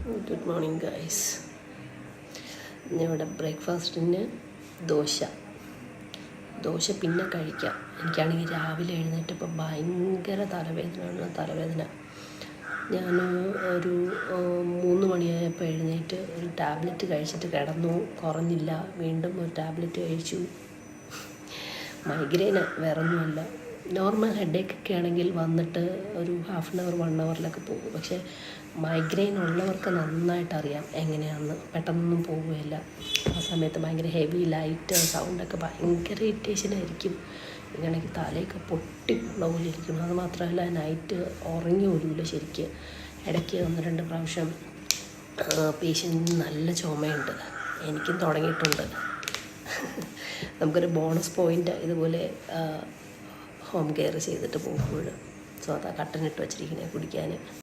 Good morning guys. ഇവിടെ ബ്രേക്ക്ഫാസ്റ്റിന് ദോശ പിന്നെ കഴിക്കാം. എനിക്കാണെങ്കിൽ രാവിലെ എഴുന്നേറ്റപ്പോൾ ഭയങ്കര തലവേദന. ഞാൻ ഒരു 3 മണിയായപ്പോൾ എഴുന്നേറ്റ് ഒരു ടാബ്ലറ്റ് കഴിച്ചിട്ട് കിടന്നു. കുറഞ്ഞില്ല. വീണ്ടും ഒരു ടാബ്ലറ്റ് കഴിച്ചു. മൈഗ്രെയിന് വേറൊന്നുമല്ല. നോർമൽ ഹെഡേക്കൊക്കെ ആണെങ്കിൽ വന്നിട്ട് ഒരു 1/2 hour 1 hourലൊക്കെ പോകും. പക്ഷേ മൈഗ്രെയിൻ ഉള്ളവർക്ക് നന്നായിട്ട് അറിയാം എങ്ങനെയാണെന്ന്. പെട്ടെന്നൊന്നും പോവുകയില്ല. ആ സമയത്ത് ഭയങ്കര ഹെവി ലൈറ്റ് സൗണ്ടൊക്കെ ഭയങ്കര ഇറിറ്റേഷനായിരിക്കും. ഇങ്ങനെയൊക്കെ തലയൊക്കെ പൊട്ടിപ്പുള്ള പോലെ ഇരിക്കും. അത് മാത്രമല്ല നൈറ്റ് ഉറങ്ങി പോലുമില്ല ശരിക്ക്. ഇടയ്ക്ക് 1-2 പ്രാവശ്യം പേഷ്യൻറ്റിന് നല്ല ചുമയുണ്ട്. എനിക്കും തുടങ്ങിയിട്ടുണ്ട്. നമുക്കൊരു ബോണസ് പോയിൻ്റ് ഇതുപോലെ ഹോം കെയർ ചെയ്തിട്ട് പോകുമ്പോൾ. സോ അതാ കട്ടനിട്ട് വച്ചിരിക്കുന്നത് കുടിക്കാൻ.